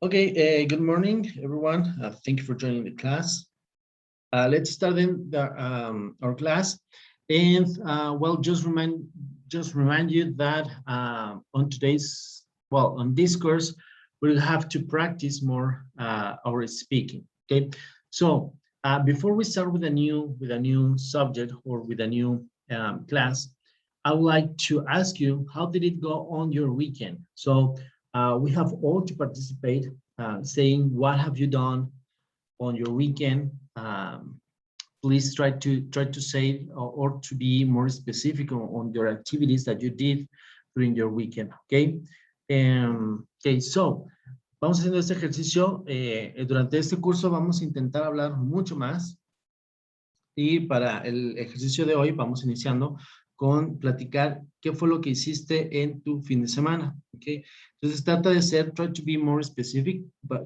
Okay, good morning, everyone. Thank you for joining the class. Let's start our class. And well, just remind you that on this course, we'll have to practice more our speaking. Okay, so before we start with a new subject or with a new class, I would like to ask you, how did it go on your weekend? So we have all to participate, saying what have you done on your weekend. Please try to say or to be more specific on your activities that you did during your weekend. Okay. Okay, so vamos haciendo este ejercicio. Durante este curso vamos a intentar hablar mucho más. Y para el ejercicio de hoy vamos iniciando con platicar qué fue lo que hiciste en tu fin de semana, ¿ok? Entonces try to be more specific,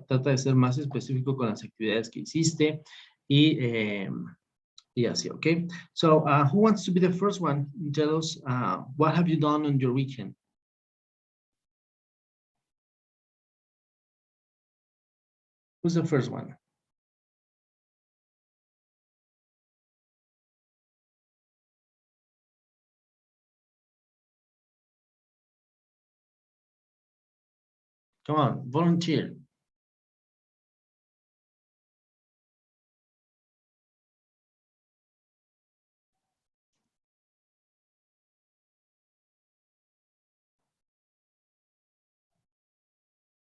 trata de ser más específico con las actividades que hiciste y así, ¿ok? So, who wants to be the first one? Tell us, what have you done on your weekend? Who's the first one? Come on, volunteer.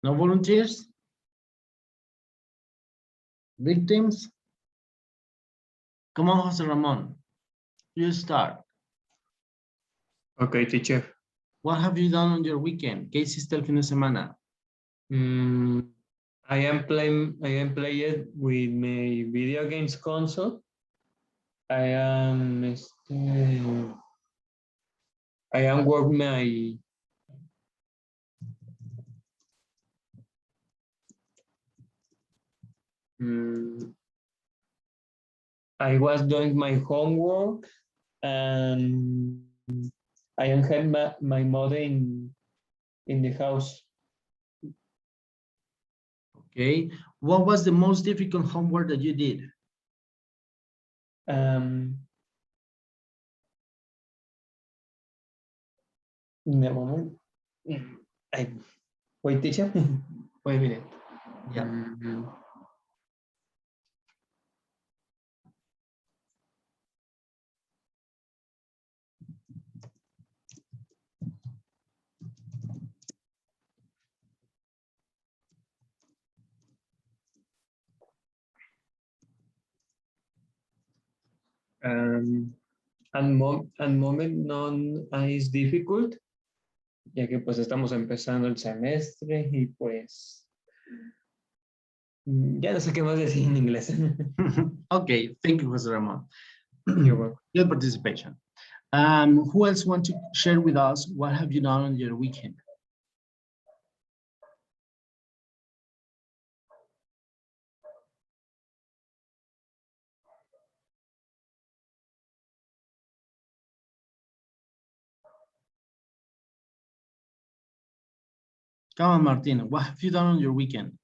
No volunteers? Victims? Come on, Jose Ramon. You start. Okay, teacher. What have you done on your weekend? ¿Qué hiciste el fin de semana? I am playing with my video games console. I am working my I was doing my homework, and I am having my mother in the house. Okay. What was the most difficult homework that you did? In a moment. Wait, teacher. Wait a minute. Yeah. And moment no es difficult, ya que pues estamos empezando el semestre y pues ya no sé qué más decir en inglés. Okay, thank you, Jose Ramon. You're welcome. Good participation. Who else want to share with us what have you done on your weekend? Come on, Martin. What have you done on your weekend?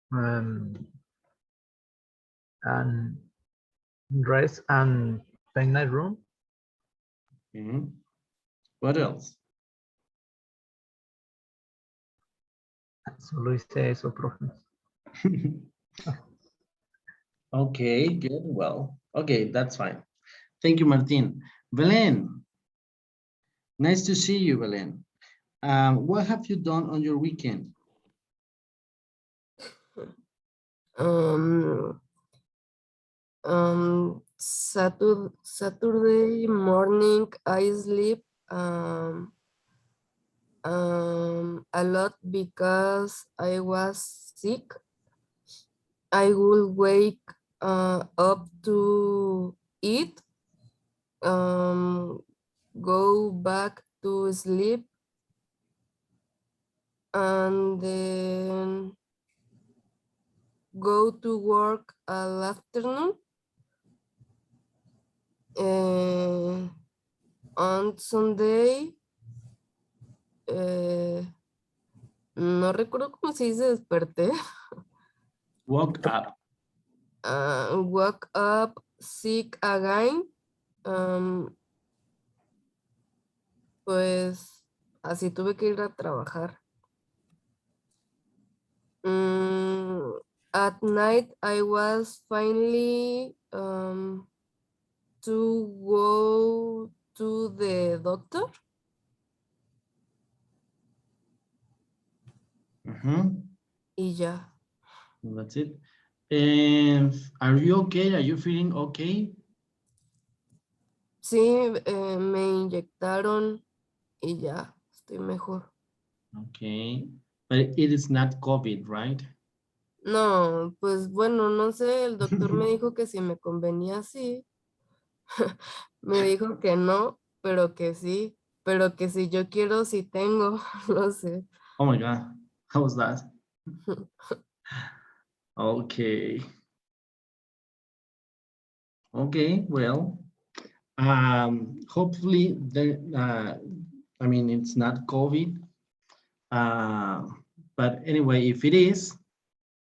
And dress and paint my room. What else? Solo hice eso, profe. Okay, good. Well, okay, that's fine. Thank you, Martin. Belen, nice to see you, Belen. What have you done on your weekend? Saturday morning I sleep a lot because I was sick. I will wake up to eat, go back to sleep, and then go to work all afternoon. On Sunday, no recuerdo cómo se dice desperté. Woke up. Woke up sick again. Pues así tuve que ir a trabajar. At night, I was finally to go to the doctor. Y ya. That's it. And are you okay? Are you feeling okay? Sí, me inyectaron y ya, estoy mejor. Okay. But it is not COVID, right? No, pues bueno, no sé, el doctor me dijo que si me convenía sí. Me dijo que no, pero que sí, pero que si yo quiero, sí tengo, no sé. Oh my God. How was that? Okay. Okay, well, hopefully I mean, it's not COVID. But anyway, if it is,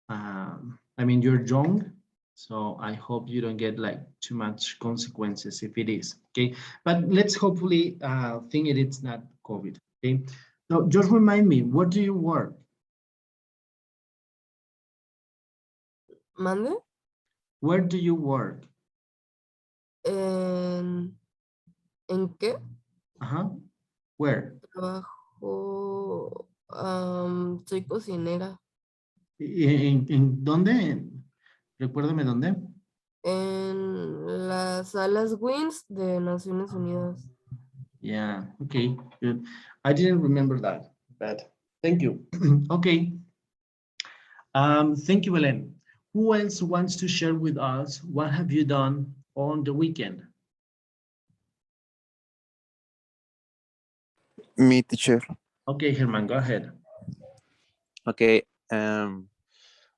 I mean, you're young, so I hope you don't get like too much consequences if it is, okay? But let's hopefully think it's not COVID, okay? So just remind me, what do you work? ¿Mande? Where do you work? ¿En qué? Where? Trabajo, soy cocinera ¿En dónde? Recuérdame dónde. en las salas WINS de Naciones Unidas. Yeah, okay, good. I didn't remember that, but thank you. Okay. Thank you, Belen. Who else wants to share with us what have you done on the weekend? Me, teacher. Okay, Herman, go ahead. Okay.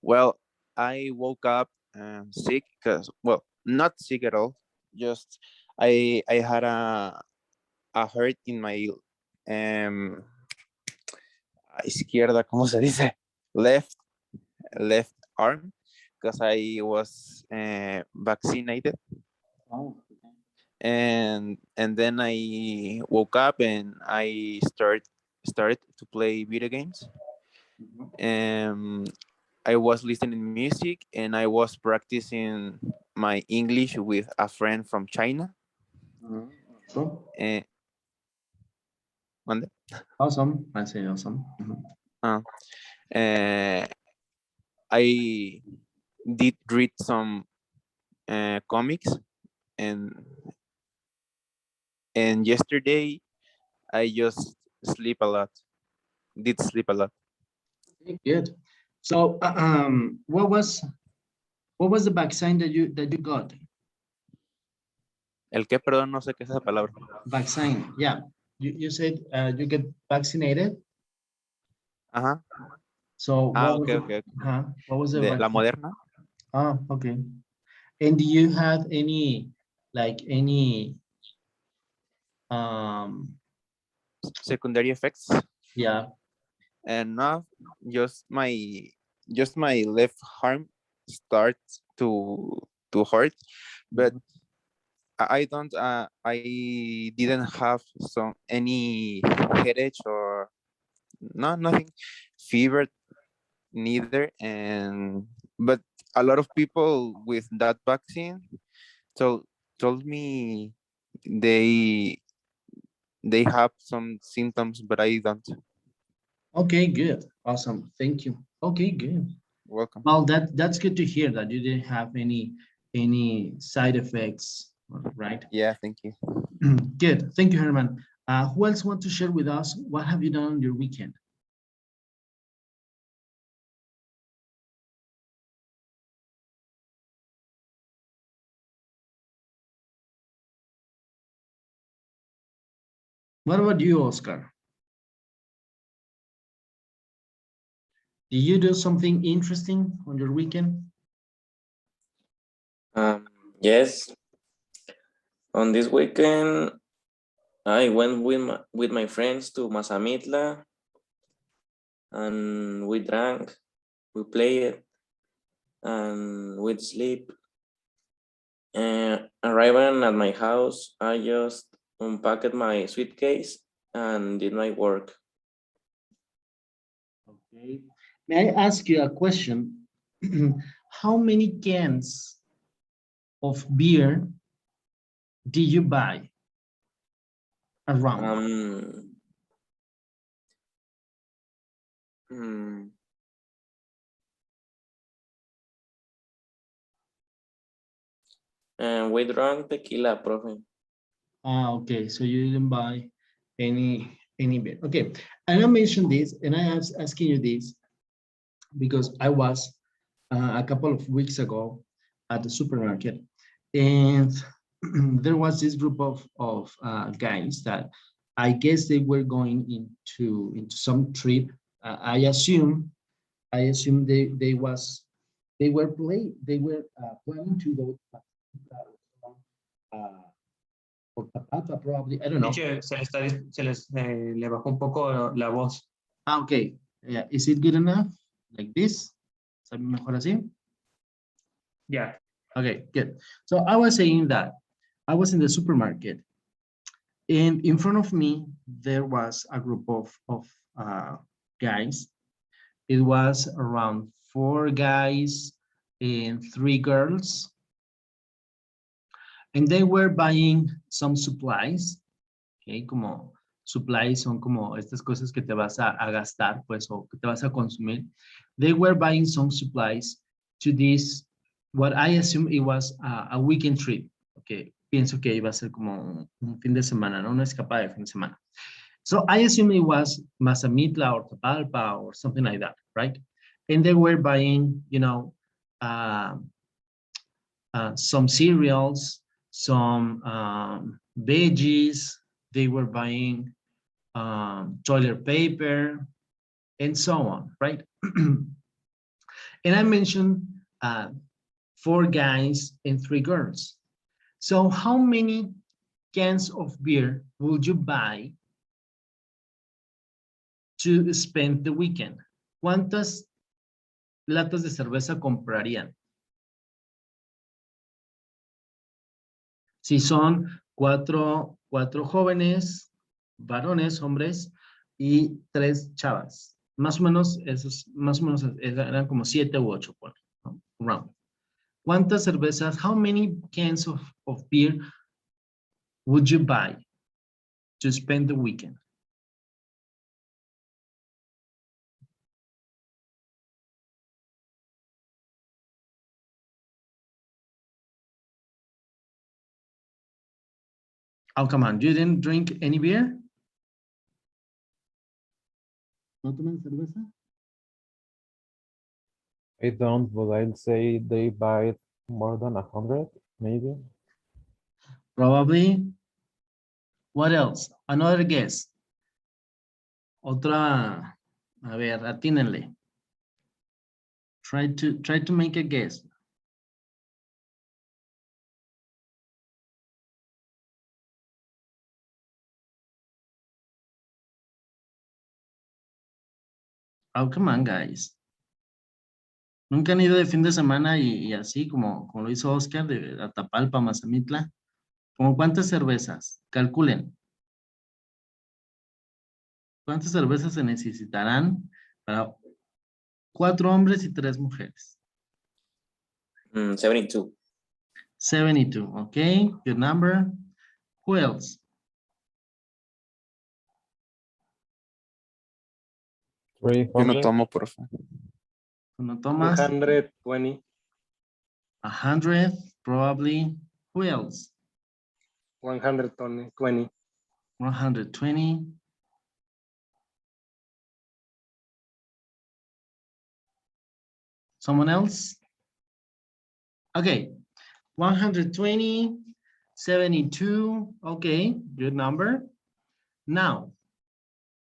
Well, I woke up sick because, well, not sick at all. Just I had a hurt in my izquierda, ¿cómo se dice? Left arm, because I was vaccinated. Oh, And then I woke up and I started to play video games. I was listening music and I was practicing my English with a friend from China. Awesome. ¿Mande? Awesome. I say awesome. I did read some comics, and yesterday I just sleep a lot. Did sleep a lot. Good. So, what was the vaccine that you got? ¿El qué? Perdón, no sé qué es esa palabra. Vaccine. Yeah. You said you get vaccinated. Ajá. So what was okay. what was the De la vaccine? Moderna. Oh, okay. And do you have any Secondary effects. yeah. And now just my left arm starts to hurt, but I don't I didn't have any headache or nothing, fever neither. And but a lot of people with that vaccine told me they have some symptoms, but I don't. Okay, good. Awesome. Thank you. Okay, good. Welcome. Well, that's good to hear that you didn't have any side effects, right? Yeah, thank you. Good. Thank you, Herman. Who else want to share with us what have you done on your weekend? What about you, Oscar? Did you do something interesting on your weekend? Yes. On this weekend, I went with my friends to Mazamitla, and we drank, we played, and we sleep. And arriving at my house, I just unpacked my suitcase and did my work. Okay. May I ask you a question? How many cans of beer did you buy around? Hmm, and we drank tequila, profe. Okay, so you didn't buy any beer. Okay, and I mentioned this, and I was asking you this because I was a couple of weeks ago at the supermarket, and there was this group of guys that I guess they were going into some trip. I assume they were planning to go or Tapata probably, I don't know. Teacher, le bajó un poco la voz. Okay, yeah, is it good enough? Like this? ¿Está mejor así? Yeah. Okay, good. So I was saying that I was in the supermarket, and in front of me, there was a group of guys. It was around 4 guys and 3 girls. And they were buying some supplies, okay, como supplies son como estas cosas que te vas a gastar, pues, o que te vas a consumir. They were buying some supplies to this, what I assume it was a weekend trip, okay. Pienso que iba a ser como un fin de semana, ¿no? Una escapada de fin de semana. So I assume it was Mazamitla or Tapalpa or something like that, right? And they were buying, you know, some cereals, some veggies. They were buying toilet paper and so on, right? And I mentioned 4 guys and 3 girls. So how many cans of beer would you buy to spend the weekend? ¿Cuántas latas de cerveza comprarían? Si son cuatro jóvenes, varones, hombres, y 3 chavas. Más o menos, esos, más o menos eran como 7 u 8, ¿no? Round. ¿Cuántas cervezas, how many cans of beer would you buy to spend the weekend? Oh, come on, you didn't drink any beer? ¿No toman cerveza? I don't, but I'd say they buy more than 100, maybe. Probably. What else? Another guess. Otra, a ver, atínenle. Try to make a guess. Oh, come on, guys. ¿Nunca han ido de fin de semana y así como lo hizo Oscar de Atapalpa, Mazamitla? ¿Como cuántas cervezas? Calculen. ¿Cuántas cervezas se necesitarán para 4 hombres y 3 mujeres? 72. 72, okay, good number. Who else? Yo no tomo, profe. ¿No tomas? 120. 100, probably. Who else? 120. 120. Someone else? Okay, 120, 72, okay, good number. Now,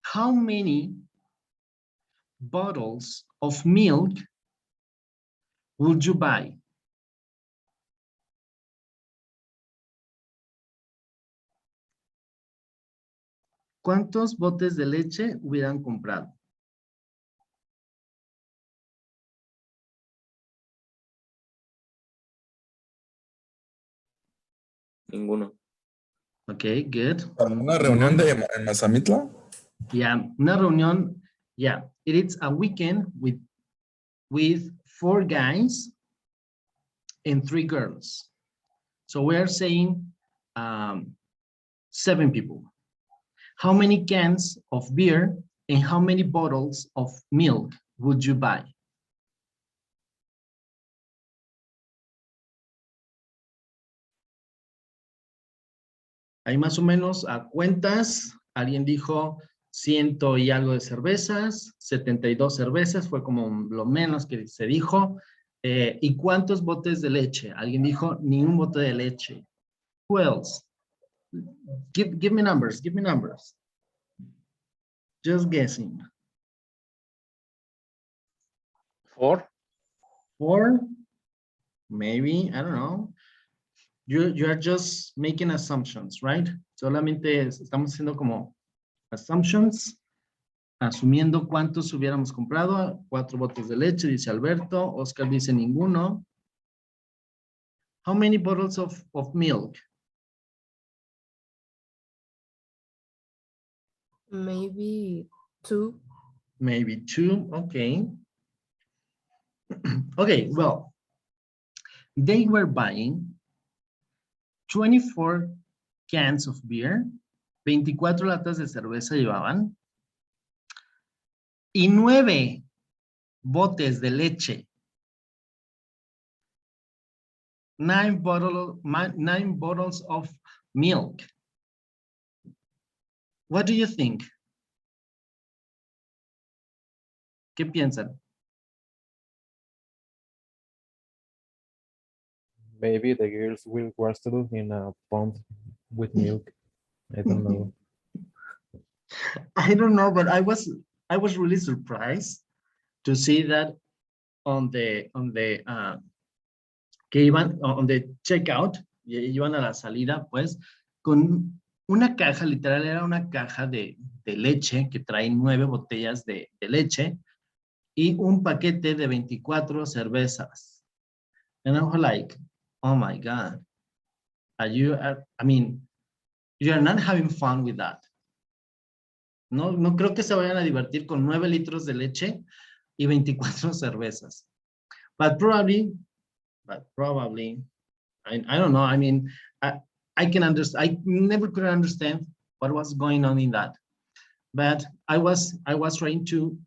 how many bottles of milk would you buy? ¿Cuántos botes de leche hubieran comprado? Ninguno. Okay, good. ¿Alguna reunión en Mazamitla? Yeah, una reunión. Yeah, it is a weekend with 4 guys and 3 girls. So we are saying 7 people. How many cans of beer and how many bottles of milk would you buy? Ahí más o menos a cuentas, alguien dijo 100 y algo de cervezas, 72 cervezas, fue como lo menos que se dijo. ¿Y cuántos botes de leche? Alguien dijo ni un bote de leche. Who else? Give me numbers, give me numbers. Just guessing. 4. 4? Maybe, I don't know. You are just making assumptions, right? Solamente estamos haciendo como assumptions, asumiendo cuántos hubiéramos comprado. 4 botes de leche, dice Alberto. Oscar dice ninguno. How many bottles of milk? Maybe 2. Maybe 2, okay. Okay, well, they were buying 24 cans of beer, 24 latas de cerveza llevaban, y 9 botes de leche. 9 bottles of milk. What do you think? ¿Qué piensan? Maybe the girls will wrestle in a pond with milk. I don't know. I don't know, but I was really surprised to see that on the que iban on the checkout, iban a la salida, pues, con una caja, literal era una caja de leche que trae 9 botellas de leche y un paquete de 24 cervezas. And I was like, oh my God, I mean, you're not having fun with that. No creo que se vayan a divertir con 9 litros de leche y 24 cervezas. But probably, I don't know. I mean, I can understand. I never could understand what was going on in that. But I was trying to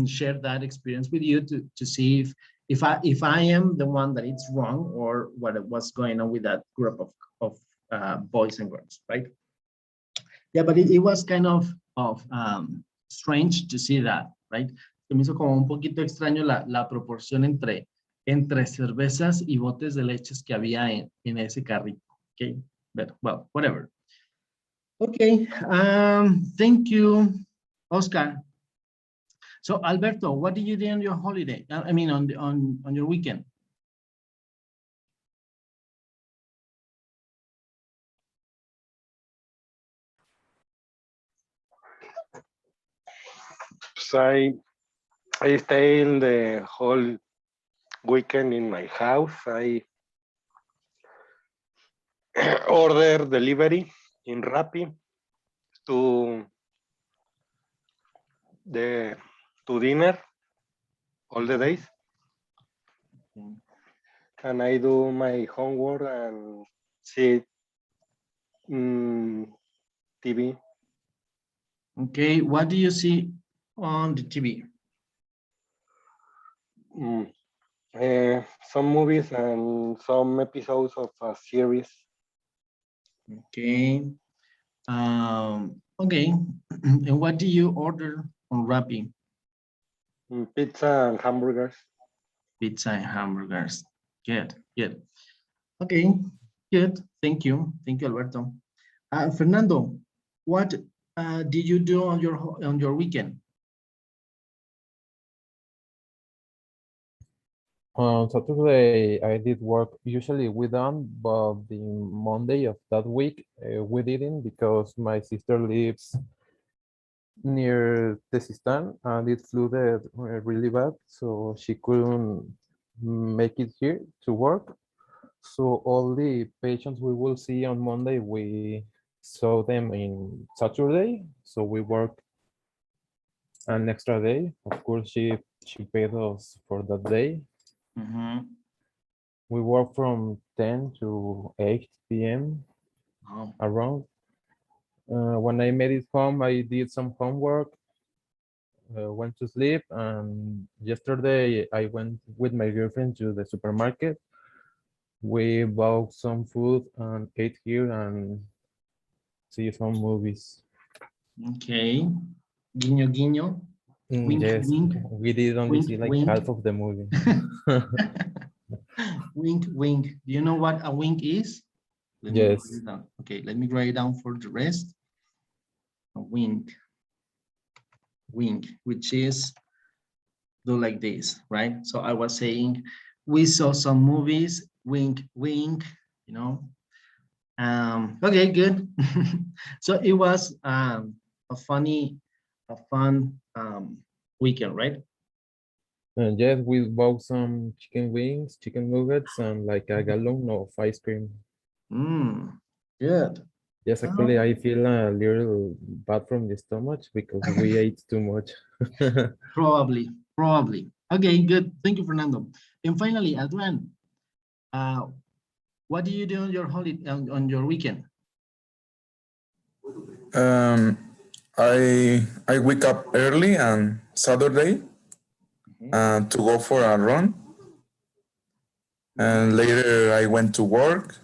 share that experience with you to see if I am the one that it's wrong or what was going on with that group of boys and girls, right? Yeah, but it was kind of strange to see that, right? Se me hizo como un poquito extraño la proporción entre cervezas y botes de leches que había en ese carrito. Okay, but well, whatever. Okay, thank you, Oscar. So Alberto, what did you do on your holiday? I mean, on your weekend? So I stayed in the whole weekend in my house. I order delivery in Rappi to dinner all the days. And I do my homework and see TV. Okay, what do you see on the TV? Some movies and some episodes of a series. Okay. Okay. And what do you order on Rappi? Pizza and hamburgers. Pizza and hamburgers. Good, good. Okay, good. Thank you. Thank you, Alberto. Fernando, what did you do on your weekend? On Saturday, I did work. Usually we don't, but the Monday of that week, we didn't because my sister lives near Tesistan, and it flooded really bad, so she couldn't make it here to work. So all the patients we will see on Monday, we saw them in Saturday. So we work an extra day. Of course, she paid us for that day. Mhm. We work from 10 to 8 p.m. Oh, around. When I made it home, I did some homework, went to sleep, and yesterday I went with my girlfriend to the supermarket. We bought some food and ate here and see some movies. okay. Guiño, guiño. Wink, Yes, wink. we did only Wink, see like wink. half of the movie. Wink, wink. Do you know what a wink is? Let me Yes. write it down. Okay, let me write it down for the rest. A wink. Wink, which is do like this, right? So I was saying, we saw some movies, wink, wink, you know. Okay, good. So it was a fun weekend, right? And yes, we bought some chicken wings, chicken nuggets, and like a gallon of ice cream. Good. Yes, actually, I feel a little bad from the stomach because we ate too much. Probably. Okay, good. Thank you, Fernando. And finally, Adrian, what do you do on your holiday, on your weekend? I wake up early on Saturday to go for a run. And later I went to work.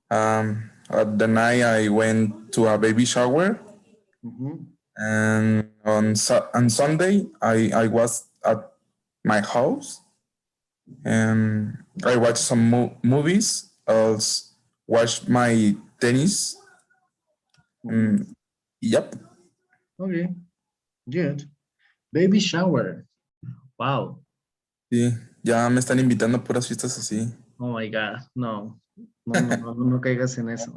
At the night I went to a baby shower. And on Sunday I was at my house and I watched some movies. I watched my tennis. Yep. Okay, good. Baby shower. Wow. Sí, ya me están invitando a puras fiestas así. Oh my God. No. No caigas en eso.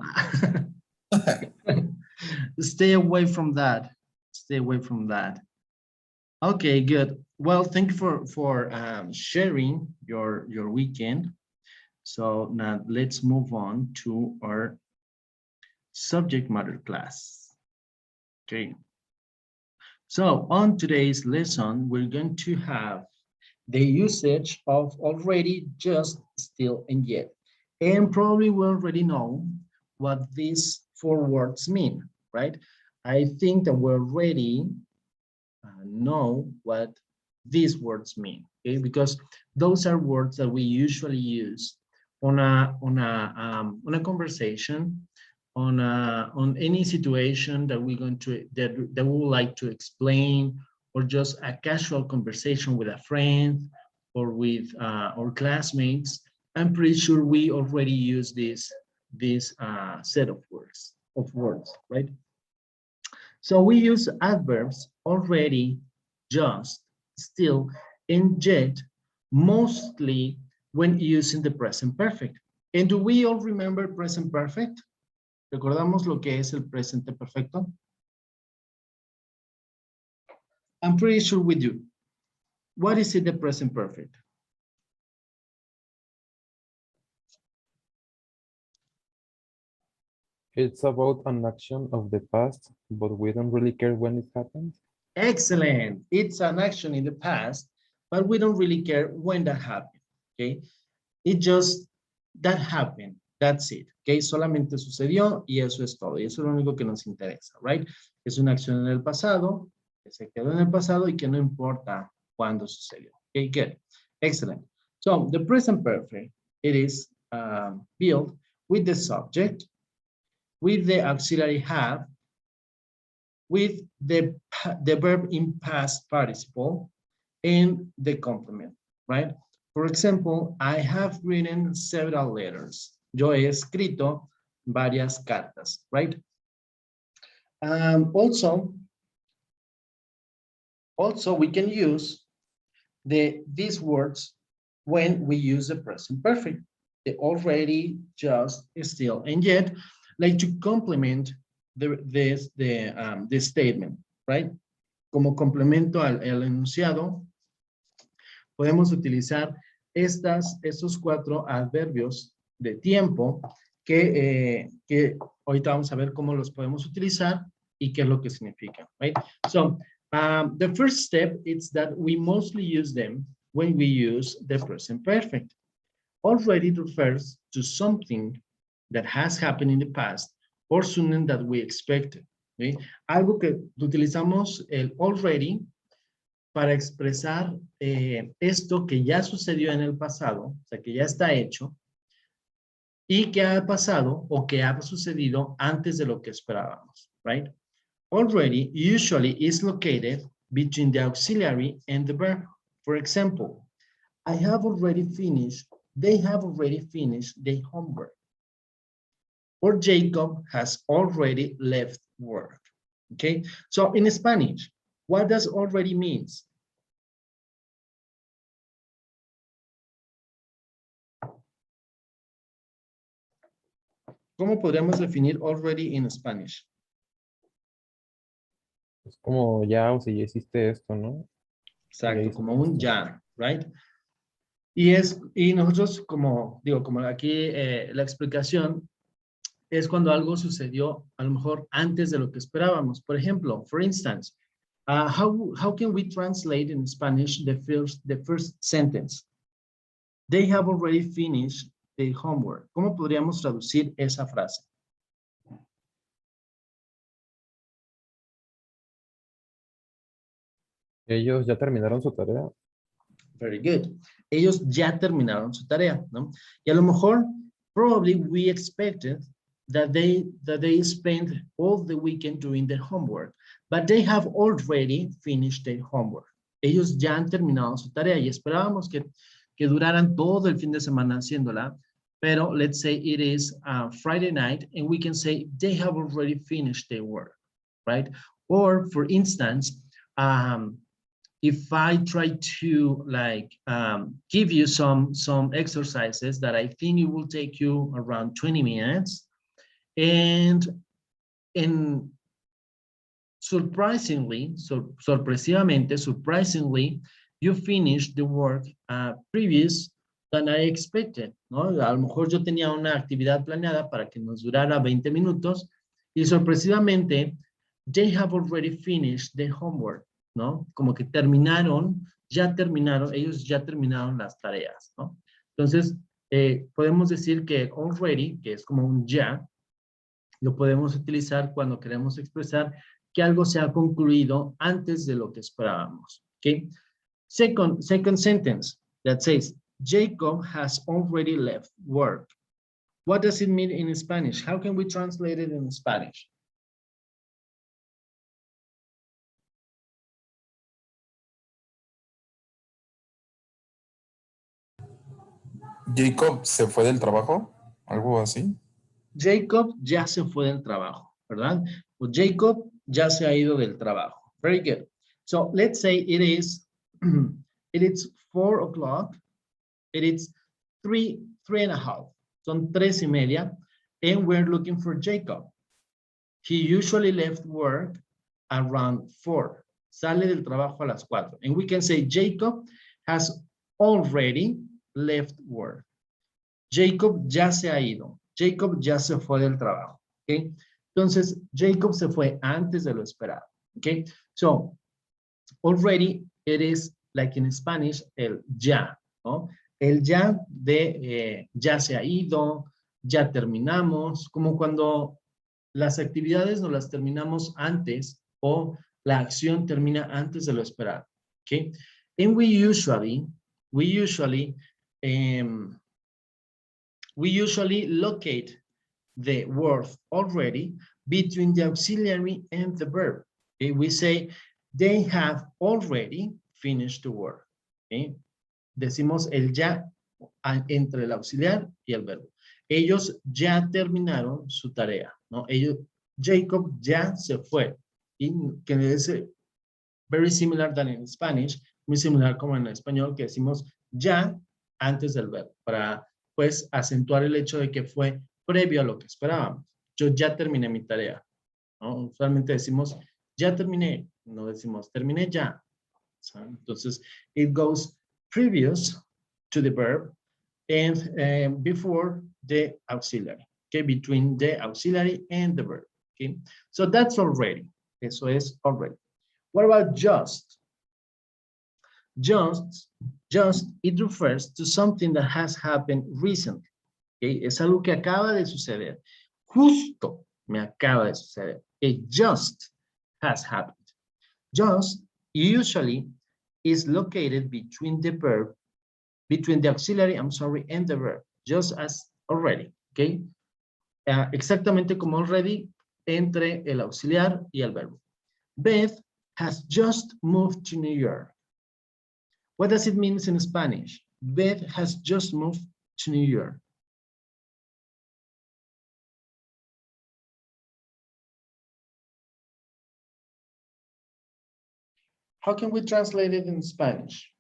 Stay away from that. Stay away from that. Okay, good. Well, thank you for sharing your weekend. So now let's move on to our subject matter class. Okay. So on today's lesson, we're going to have the usage of already, just, still, and yet. And probably we already know what these 4 words mean, right? I think that we already know what these words mean, okay? Because those are words that we usually use on a conversation, on any situation that we're going to that we would like to explain, or just a casual conversation with a friend or with our classmates. I'm pretty sure we already use this set of words, right? So we use adverbs already, just, still, and yet, mostly when using the present perfect. And do we all remember present perfect? ¿Recordamos lo que es el presente perfecto? I'm pretty sure we do. What is it, the present perfect? It's about an action of the past, but we don't really care when it happens. Excellent. It's an action in the past, but we don't really care when that happened, okay? It just, that happened, that's it, okay? Solamente sucedió y eso es todo. Y eso es lo único que nos interesa, right? Es una acción en el pasado, que se quedó en el pasado y que no importa cuándo sucedió. Okay, good. Excellent. So the present perfect, it is built with the subject, with the auxiliary have, with the verb in past participle, and the complement, right? For example, I have written several letters. Yo he escrito varias cartas, right? Also, we can use these words when we use the present perfect, the already, just, still, and yet, like to complement the statement, right? Como complemento al enunciado, podemos utilizar estos 4 adverbios de tiempo que ahorita vamos a ver cómo los podemos utilizar y qué es lo que significan, right? So, the first step is that we mostly use them when we use the present perfect. Already refers to something that has happened in the past or sooner than we expected. ¿Sí? Algo que utilizamos el already para expresar esto que ya sucedió en el pasado, o sea, que ya está hecho, y que ha pasado o que ha sucedido antes de lo que esperábamos, right? Already usually is located between the auxiliary and the verb. For example, I have already finished, they have already finished their homework. Or Jacob has already left work. Okay, so in Spanish, what does already means? ¿Cómo podríamos definir already in Spanish? Es como ya, o sea, ya hiciste esto, ¿no? Exacto, hice como un esto. ya, right? Y nosotros, como digo, como aquí la explicación es cuando algo sucedió a lo mejor antes de lo que esperábamos. Por ejemplo, for instance, how can we translate in Spanish the first sentence? They have already finished their homework. ¿Cómo podríamos traducir esa frase? Ellos ya terminaron su tarea. Very good. Ellos ya terminaron su tarea, ¿no? Y a lo mejor, probably we expected that they spent all the weekend doing their homework, but they have already finished their homework. Ellos ya han terminado su tarea y esperábamos que duraran todo el fin de semana haciéndola, pero let's say it is Friday night and we can say they have already finished their work, right? Or for instance, if I try to like give you some exercises that I think it will take you around 20 minutes, and surprisingly, surprisingly, you finished the work previous than I expected, ¿no? A lo mejor yo tenía una actividad planeada para que nos durara 20 minutos y sorpresivamente, they have already finished the homework, ¿no? Como que ellos ya terminaron las tareas, ¿no? Entonces, podemos decir que already, que es como un ya, lo podemos utilizar cuando queremos expresar que algo se ha concluido antes de lo que esperábamos, ¿ok? Second sentence that says, Jacob has already left work. What does it mean in Spanish? How can we translate it in Spanish? Jacob se fue del trabajo, algo así. Jacob ya se fue del trabajo, ¿verdad? O Jacob ya se ha ido del trabajo. Very good. So let's say it is 4 o'clock. It is 3:30. Son 3:30. And we're looking for Jacob. He usually left work around 4. Sale del trabajo a las 4. And we can say Jacob has already left work. Jacob ya se ha ido. Jacob ya se fue del trabajo. ¿Okay? Entonces, Jacob se fue antes de lo esperado. Okay? So, already it is like in Spanish, el ya, ¿no? El ya de ya se ha ido, ya terminamos, como cuando las actividades no las terminamos antes o la acción termina antes de lo esperado. Okay? And we usually locate the word already between the auxiliary and the verb. Okay? We say, they have already finished the work. Okay? Decimos el ya entre el auxiliar y el verbo. Ellos ya terminaron su tarea, ¿no? Jacob ya se fue. Y que es very similar than in Spanish, muy similar como en español, que decimos ya antes del verbo, para pues acentuar el hecho de que fue previo a lo que esperábamos. Yo ya terminé mi tarea. ¿no? Usualmente decimos, ya terminé, no decimos, terminé ya. ¿Sí? Entonces, it goes previous to the verb and before the auxiliary, okay, between the auxiliary and the verb, okay. So that's already, eso es already. What about just? Just, it refers to something that has happened recently, okay. Es algo que acaba de suceder. Justo me acaba de suceder. It just has happened. Just usually is located between the verb, between the auxiliary, I'm sorry, and the verb, just as already, okay? Exactamente como already, entre el auxiliar y el verbo. Beth has just moved to New York. What does it mean in Spanish? Beth has just moved to New York. How can we translate it in Spanish?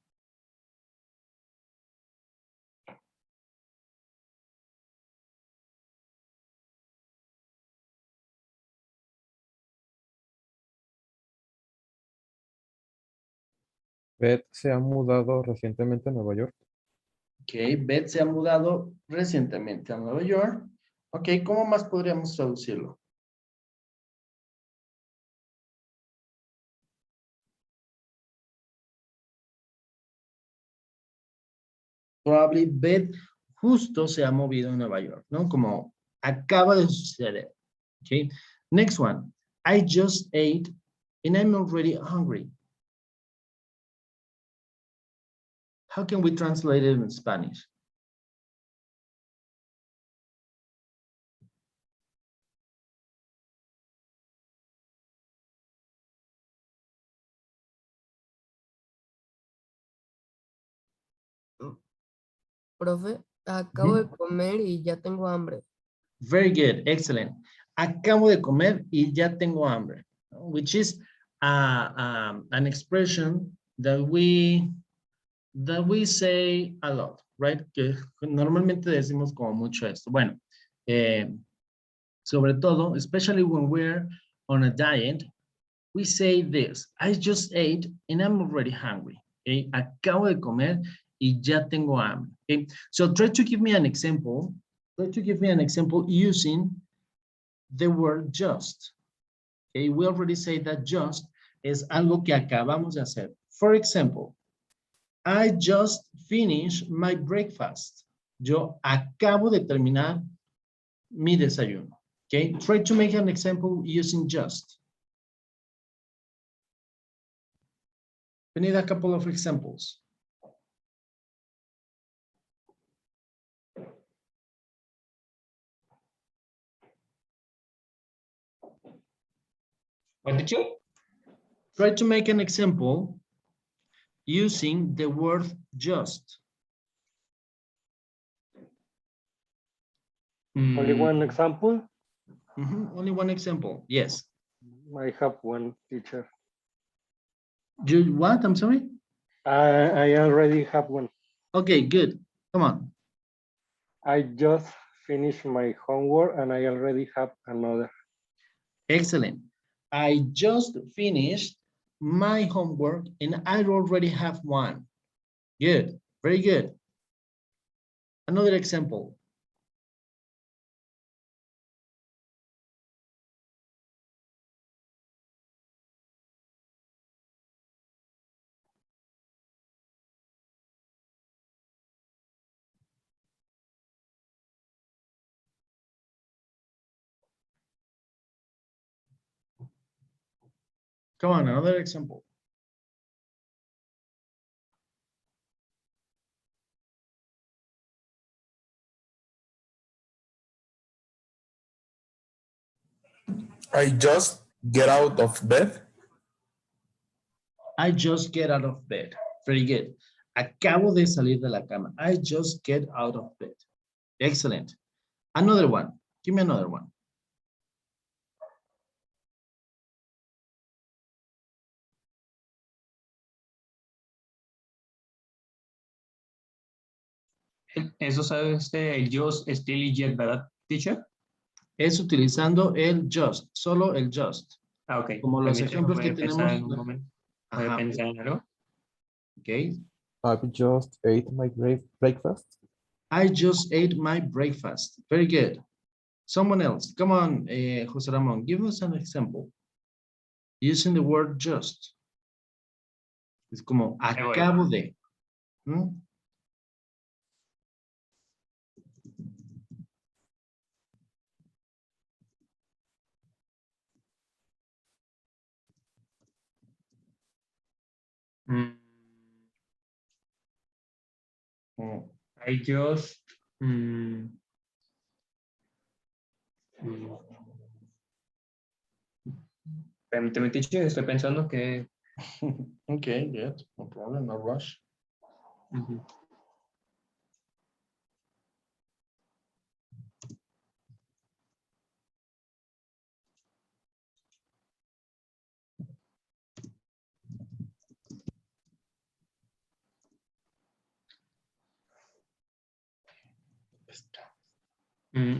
Beth se ha mudado recientemente a Nueva York. Ok, Beth se ha mudado recientemente a Nueva York. Ok, ¿cómo más podríamos traducirlo? Probably Beth justo se ha movido a Nueva York, ¿no? Como acaba de suceder. Okay. Next one. I just ate and I'm already hungry. How can we translate it in Spanish? Profe, acabo de comer y ya tengo hambre. Very good, excellent. Acabo de comer y ya tengo hambre, which is an expression that we say a lot, right? Que normalmente decimos como mucho esto. Bueno, sobre todo, especially when we're on a diet, we say this, I just ate and I'm already hungry. Okay? Acabo de comer y ya tengo hambre. Okay? So try to give me an example. Try to give me an example using the word just. Okay? We already say that just es algo que acabamos de hacer. For example, I just finished my breakfast. Yo acabo de terminar mi desayuno. Okay? Try to make an example using just. We need a couple of examples. What did you? Try to make an example using the word just. Only one example. Only one example, yes. I have one, teacher. You what? I'm sorry? I already have one. Okay, good. Come on. I just finished my homework and I already have another. Excellent. I just finished my homework and I already have one. Good, very good. Another example. Come on, another example. I just get out of bed. I just get out of bed. Very good. Acabo de salir de la cama. I just get out of bed. Excellent. Another one. Give me another one. Eso sabe usted, el yo, still y yet, ¿verdad, teacher? es utilizando el just, solo el just. Ah, ok. Como los Permíteme, ejemplos voy que a pensar tenemos. en un momento. Voy a Ajá, pensar en algo. ok. I've just ate my breakfast. I just ate my breakfast. Very good. Someone else. Come on, José Ramón, give us an example. Using the word just. Es como Ahí voy. acabo de. ¿Mm? Mm, Mm. I just permíteme, teacher, estoy pensando que Okay, good. No problem, no rush. ujú.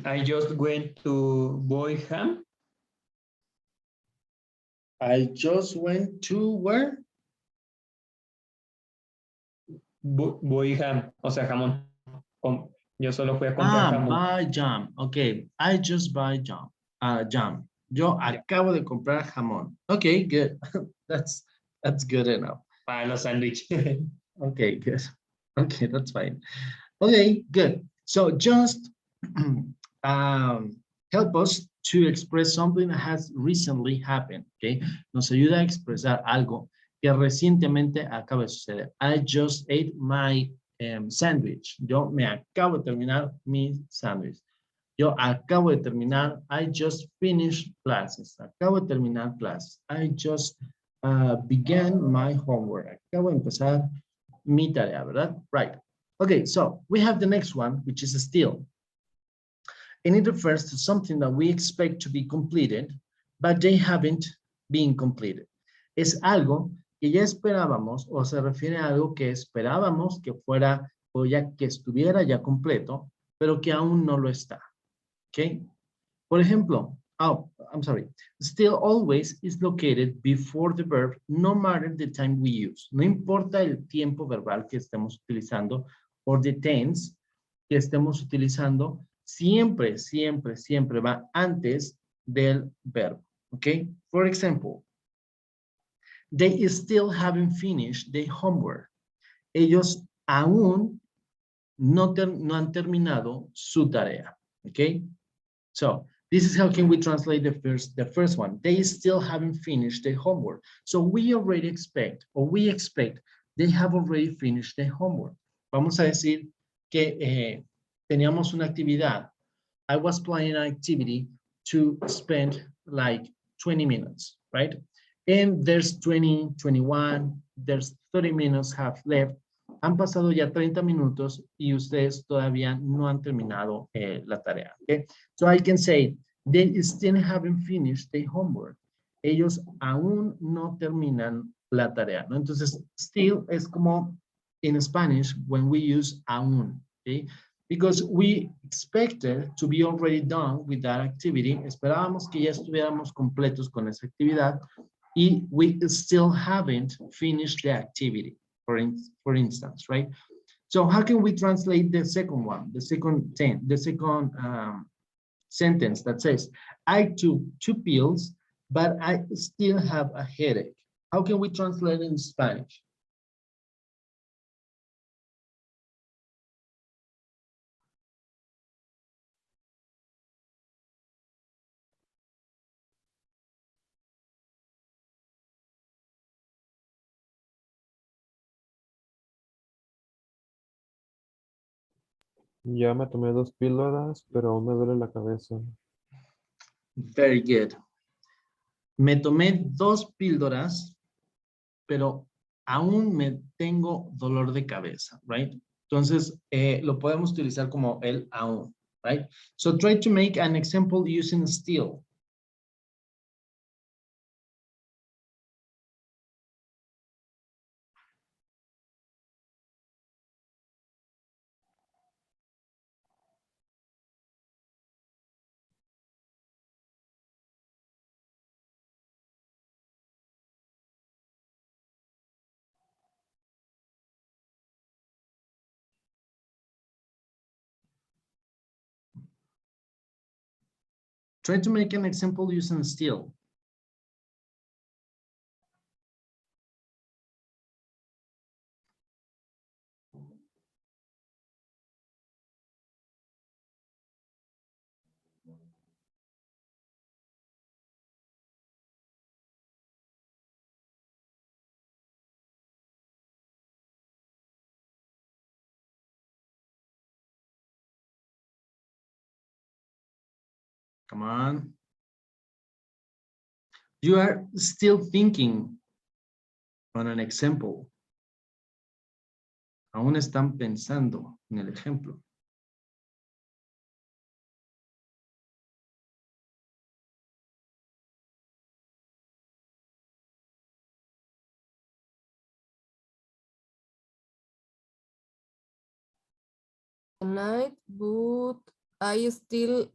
I just went to Boyham. I just went to where? Boyham, o sea, jamón. Yo solo fui a comprar jamón. Buy jam. Okay, I just buy jam. Jam. Yo Ya. acabo de comprar jamón. Okay, good. That's good enough. Para los sándwiches. Okay, good. Okay, that's fine. Okay, good. So just help us to express something that has recently happened. Okay, nos ayuda a expresar algo que recientemente acaba de suceder. I just ate my sandwich. Yo me acabo de terminar mi sándwich. Yo acabo de terminar. I just finished classes. Acabo de terminar clases. I just began my homework. Acabo de empezar mi tarea, ¿verdad? Right. Okay, so we have the next one, which is still. And it refers to something that we expect to be completed, but they haven't been completed. Es algo que ya esperábamos o se refiere a algo que esperábamos que fuera o ya que estuviera ya completo, pero que aún no lo está. Okay? Por ejemplo, I'm sorry. Still always is located before the verb, no matter the time we use. No importa el tiempo verbal que estemos utilizando or the tense que estemos utilizando, siempre, siempre, siempre va antes del verbo. Okay? For example, they still haven't finished their homework. Ellos aún no han terminado su tarea. Okay? So this is how can we translate the first one. They still haven't finished their homework. So we already expect, or we expect, they have already finished their homework. Vamos a decir que teníamos una actividad. I was planning an activity to spend like 20 minutes, right? And there's 20, 21, there's 30 minutes have left. Han pasado ya 30 minutos y ustedes todavía no han terminado la tarea. Okay? So I can say, they still haven't finished their homework. Ellos aún no terminan la tarea, ¿no? Entonces, still es como in Spanish when we use aún, okay? Because we expected to be already done with that activity. Esperábamos que ya estuviéramos completos con esa actividad y we still haven't finished the activity. For instance, right? So how can we translate the second one, the second sentence that says, I took 2 pills, but I still have a headache. How can we translate it in Spanish? Ya me tomé 2 píldoras, pero aún me duele la cabeza. Very good. Me tomé 2 píldoras, pero aún me tengo dolor de cabeza, right? Entonces, lo podemos utilizar como el aún, right? So try to make an example using still. Try to make an example using still. Come on. You are still thinking on an example. Aún están pensando en el ejemplo. Night, but I still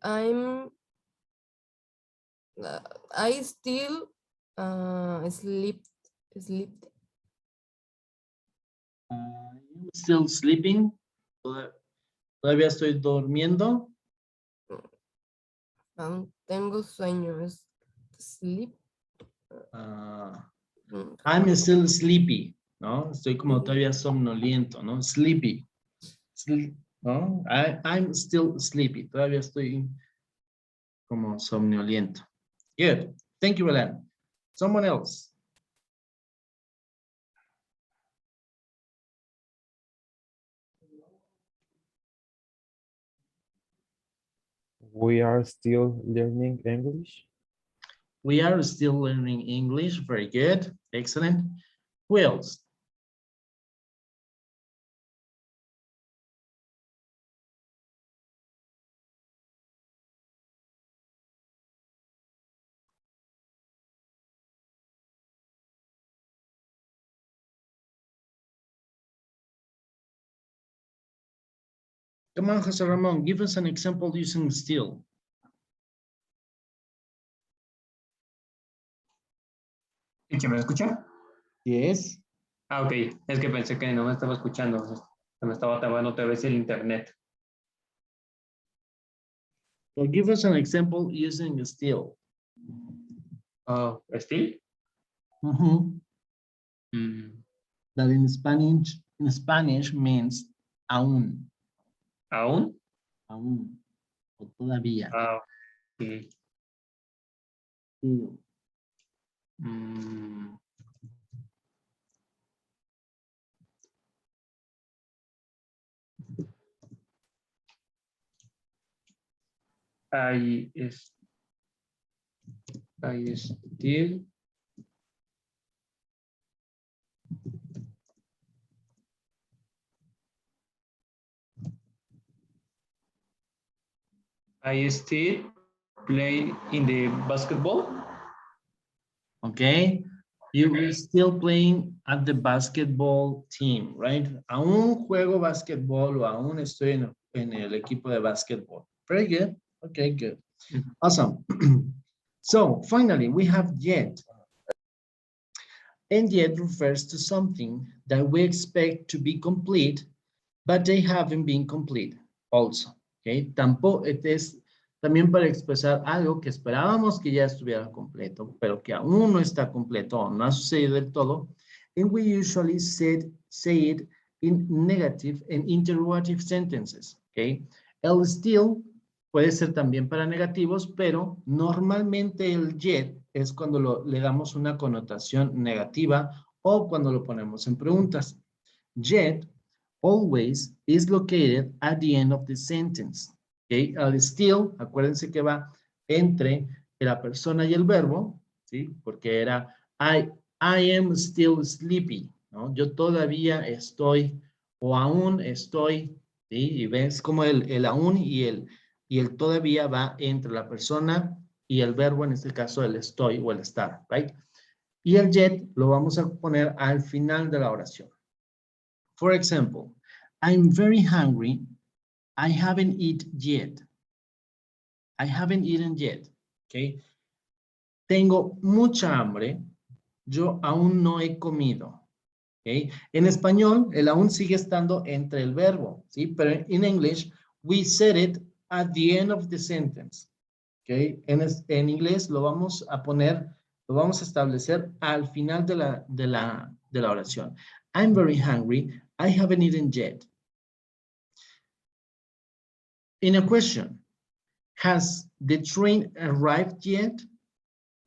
sleep. I'm still sleeping. Todavía estoy durmiendo. Aún tengo sueño. Sleep. I'm still sleepy, ¿no? Estoy como todavía somnoliento, ¿no? Sleepy. ¿No? I'm still sleepy. Todavía estoy como somnoliento. Good. Thank you, Belén. Someone else. We are still learning English. We are still learning English. Very good. Excellent. Who else? Come on, Jose Ramon, give us an example using still. ¿Me escucha? Yes. Ah, ok. Es que pensé que no me estaba escuchando. Se me estaba trabando otra vez el internet. So give us an example using still. Oh, ¿still? That in Spanish means aún. ¿Aún? Aún. O todavía. Ah, ok. Sí. I still play in the basketball. Okay. You are still playing at the basketball team, right? Aún juego basketball o aún estoy en el equipo de basketball. Very good. Okay, good. Awesome. So finally, we have yet. And yet refers to something that we expect to be complete, but they haven't been complete also. Okay. Tampoco es también para expresar algo que esperábamos que ya estuviera completo, pero que aún no está completo o no ha sucedido del todo. And we usually say it in negative and interrogative sentences. Okay. El still puede ser también para negativos, pero normalmente el yet es cuando le damos una connotación negativa o cuando lo ponemos en preguntas. Yet always is located at the end of the sentence. Okay. El still, acuérdense que va entre la persona y el verbo, ¿sí? Porque era I am still sleepy, ¿no? Yo todavía estoy o aún estoy, ¿sí? Y ves como el aún y el todavía va entre la persona y el verbo, en este caso el estoy o el estar, right? Y el yet lo vamos a poner al final de la oración. For example, I'm very hungry. I haven't eaten yet. I haven't eaten yet. Okay. Tengo mucha hambre. Yo aún no he comido. Okay. En español, el aún sigue estando entre el verbo, ¿sí? Pero en English, we said it at the end of the sentence. Okay. En inglés lo vamos a poner, lo vamos a establecer al final de la oración. I'm very hungry. I haven't eaten yet. In a question, has the train arrived yet?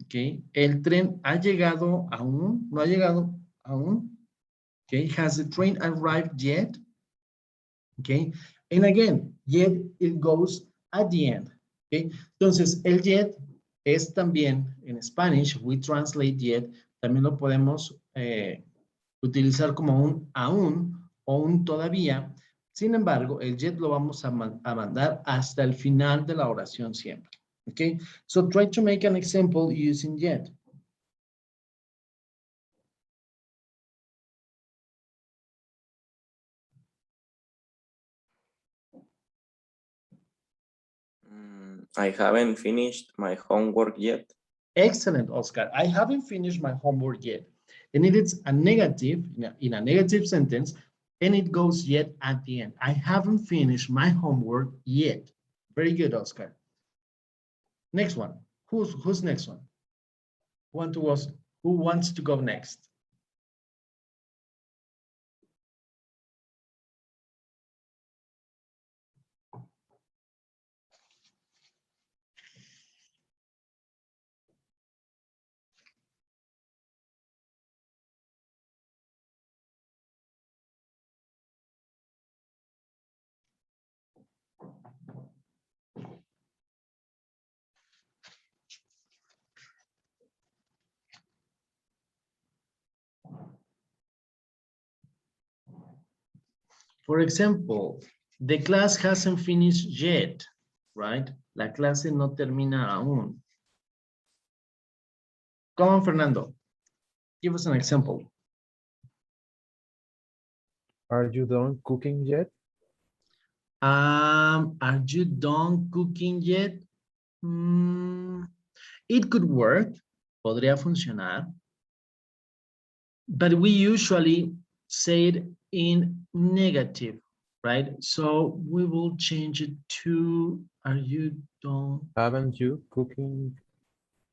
Okay. ¿El tren ha llegado aún? ¿No ha llegado aún? Okay. Has the train arrived yet? Okay. And again, yet it goes at the end. Okay. Entonces, el yet es también, en Spanish, we translate yet, también lo podemos utilizar como un aún o un todavía. Sin embargo, el yet lo vamos a mandar hasta el final de la oración siempre. Okay. So try to make an example using yet. I haven't finished my homework yet. Excellent, Oscar. I haven't finished my homework yet. And it is a negative, in a negative sentence, and it goes yet at the end. I haven't finished my homework yet. Very good, Oscar. Next one. Who's next one? Who wants to go next? For example, the class hasn't finished yet, right? La clase no termina aún. Come on, Fernando. Give us an example. Are you done cooking yet? Are you done cooking yet? It could work. Podría funcionar. But we usually say it in negative, right? So we will change it to, are you done? Haven't you cooking?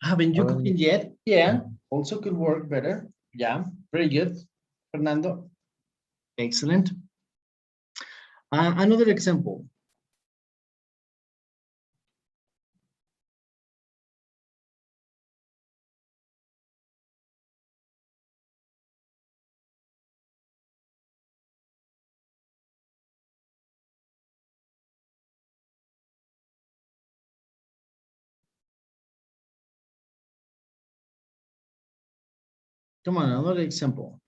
Haven't you Haven't- cooking yet? Yeah, also could work better. Yeah, very good. Fernando, excellent. Another example. Come on, another example.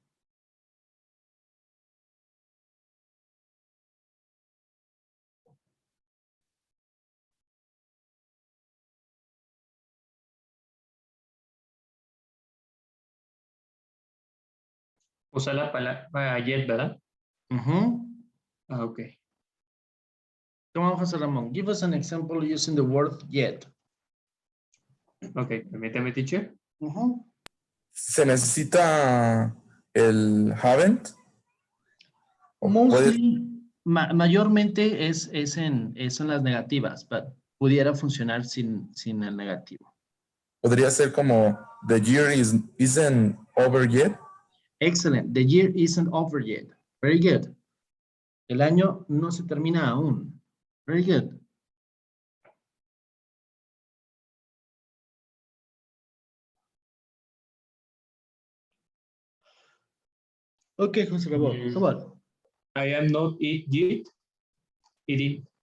Usa la palabra yet, ¿verdad? Ah, ok. Come on, José Ramón, give us an example using the word yet. Ok, permítame, teacher. ¿Se necesita el haven't? ¿O Mostly, mayormente es en las negativas, pero pudiera funcionar sin el negativo. podría ser como the year isn't over yet? Excellent. The year isn't over yet. Very good. El año no se termina aún. Very good. Okay, José Ramón, come on. I am not eating,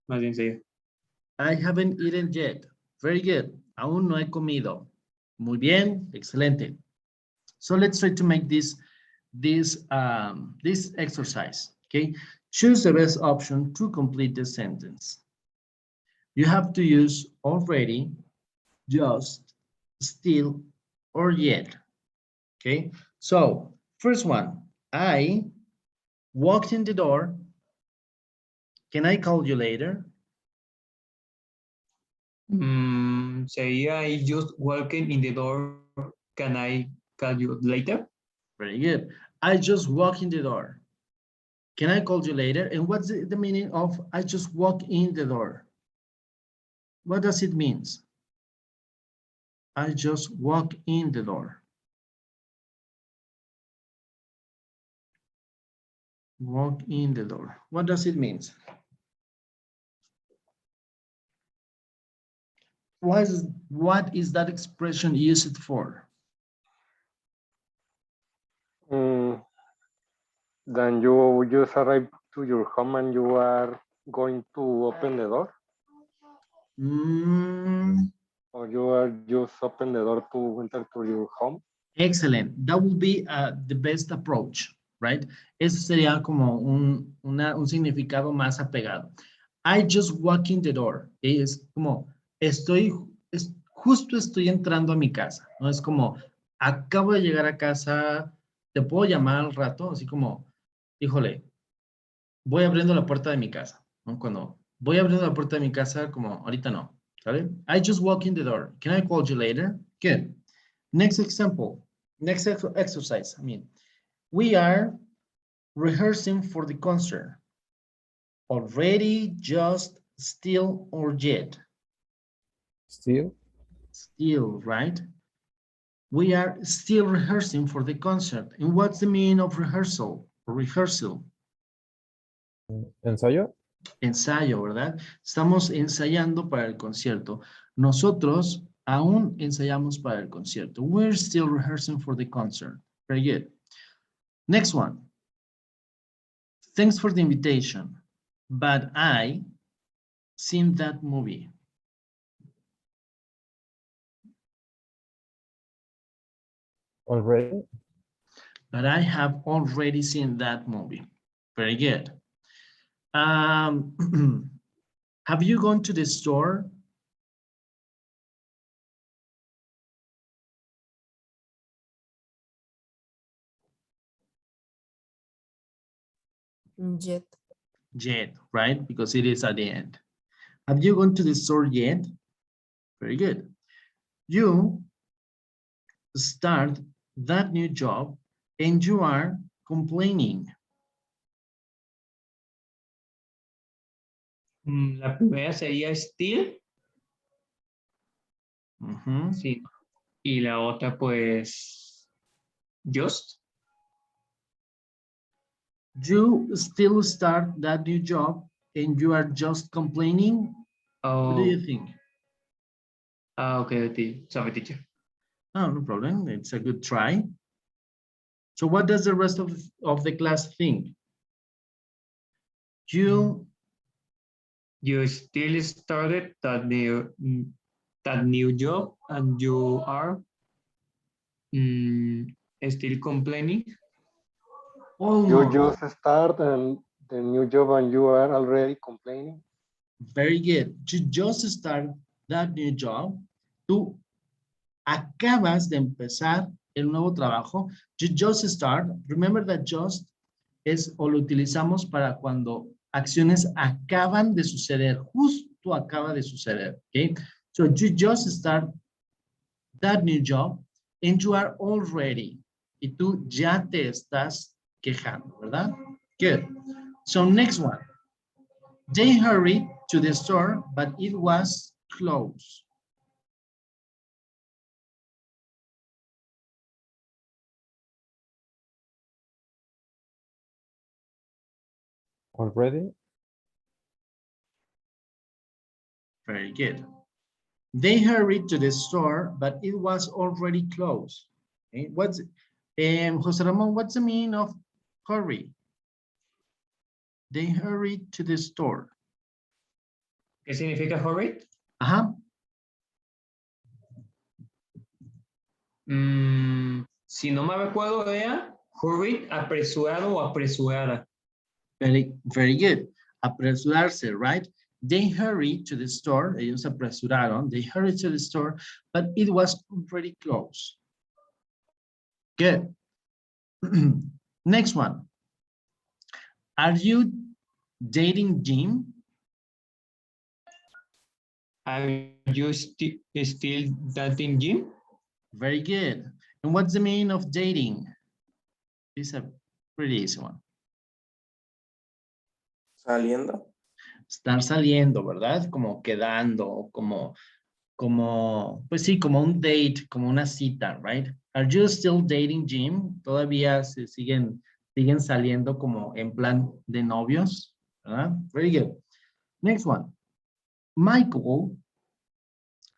más bien sería. I haven't eaten yet. Very good. Aún no he comido. Muy bien. Excelente. So let's try to make this exercise. Okay. Choose the best option to complete the sentence. You have to use already, just, still, or yet. Okay. So first one, I walked in the door. Can I call you later? Sería I just walking in the door. Can I call you later? Very good. I just walk in the door. Can I call you later? And what's the meaning of I just walk in the door? What does it mean? I just walk in the door. Walk in the door. What does it mean? What is that expression used for? Then you just arrive to your home and you are going to open the door, or you are just open the door to enter to your home. Excellent. That would be the best approach, right? Eso sería como un significado más apegado. I just walk in the door. Es como, justo estoy entrando a mi casa, ¿no? Es como, acabo de llegar a casa, te puedo llamar al rato, así como, híjole, voy abriendo la puerta de mi casa, ¿no? Cuando voy abriendo la puerta de mi casa, como, ahorita no, ¿sale? I just walk in the door. Can I call you later? Good. Next example, next exercise. I mean, we are rehearsing for the concert. Already, just, still, or yet? Still, Still, right? We are still rehearsing for the concert. And what's the meaning of rehearsal? Rehearsal. ensayo. Ensayo, ¿verdad? Estamos ensayando para el concierto. Nosotros aún ensayamos para el concierto. We're still rehearsing for the concert. Very good. Next one. Thanks for the invitation, but I seen that movie. Already. But I have already seen that movie. Very good. Have you gone to the store? Yet. Yet, right? Because it is at the end. Have you gone to the store yet? Very good. You start that new job and you are complaining. La primera sería still. Sí. Y la otra, pues, just. You still start that new job and you are just complaining. What do you think? Okay, sorry, teacher. Oh, no problem. It's a good try. So what does the rest of the class think? You still started that new job and you are still complaining. almost. You just start and the new job and you are already complaining. Very good. You just start that new job. Tú acabas de empezar el nuevo trabajo. You just start. Remember that just es o lo utilizamos para cuando acciones acaban de suceder, justo acaba de suceder. Okay. So you just start that new job and you are already. Y tú ya te estás quejando, ¿verdad? Good. So next one. They hurried to the store, but it was closed. Already. Very good. They hurried to the store, but it was already closed. Okay. Jose Ramon, what's the meaning of hurry? They hurried to the store. ¿Qué significa hurry? Ajá. Si no me recuerdo, vea, hurry, apresurado o apresurada. Very good. Apresurarse, right? They hurried to the store. Ellos apresuraron. They hurried to the store, but it was already closed. Good. Next one. Are you dating Jim? Are you still dating Jim? Very good. And what's the meaning of dating? It's a pretty easy one. Saliendo. Estar saliendo, ¿verdad? Como quedando, como como, pues sí, como un date, como una cita, right? Are you still dating Jim? Todavía se siguen saliendo como en plan de novios, ¿verdad? Very good. Next one. Michael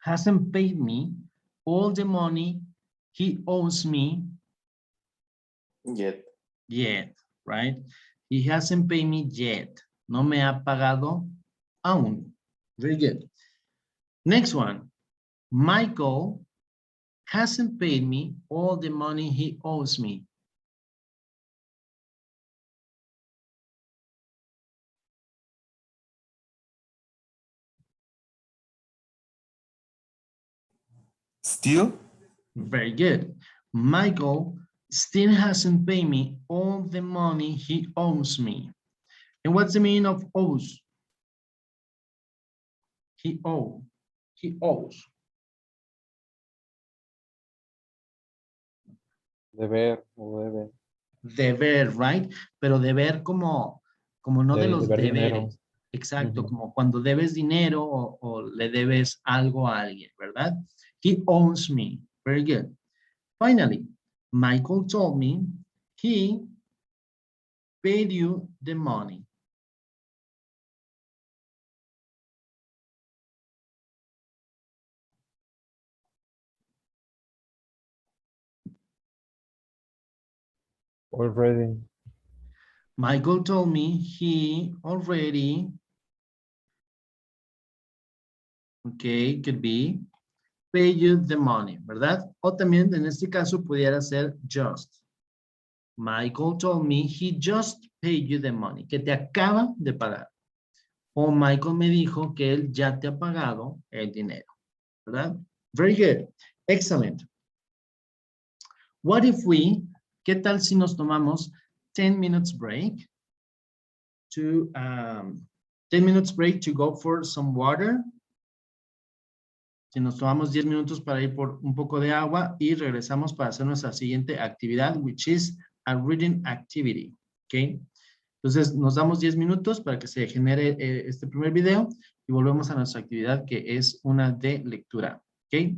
hasn't paid me all the money he owes me yet, right? He hasn't paid me yet. No me ha pagado aún. Very good. Next one. Michael hasn't paid me all the money he owes me. Still? Very good. Michael still hasn't paid me all the money he owes me. And what's the meaning of owes? He owes. Deber o debe. Deber, right? Pero deber como no de los deber dinero. deberes. Exacto, Ujú. como cuando debes dinero o le debes algo a alguien, ¿verdad? He owes me. Very good. Finally, Michael told me he paid you the money. Already. Michael told me he already, okay, could be, pay you the money, ¿verdad? O también en este caso pudiera ser just. Michael told me he just paid you the money, que te acaba de pagar. O Michael me dijo que él ya te ha pagado el dinero, ¿verdad? Very good. Excellent. What if we, ¿qué tal si nos tomamos 10 minutes break to 10 minutes break to go for some water? Si nos tomamos 10 minutos para ir por un poco de agua y regresamos para hacer nuestra siguiente actividad, which is a reading activity, ¿ok? Entonces, nos damos 10 minutos para que se genere este primer video y volvemos a nuestra actividad que es una de lectura, ¿ok?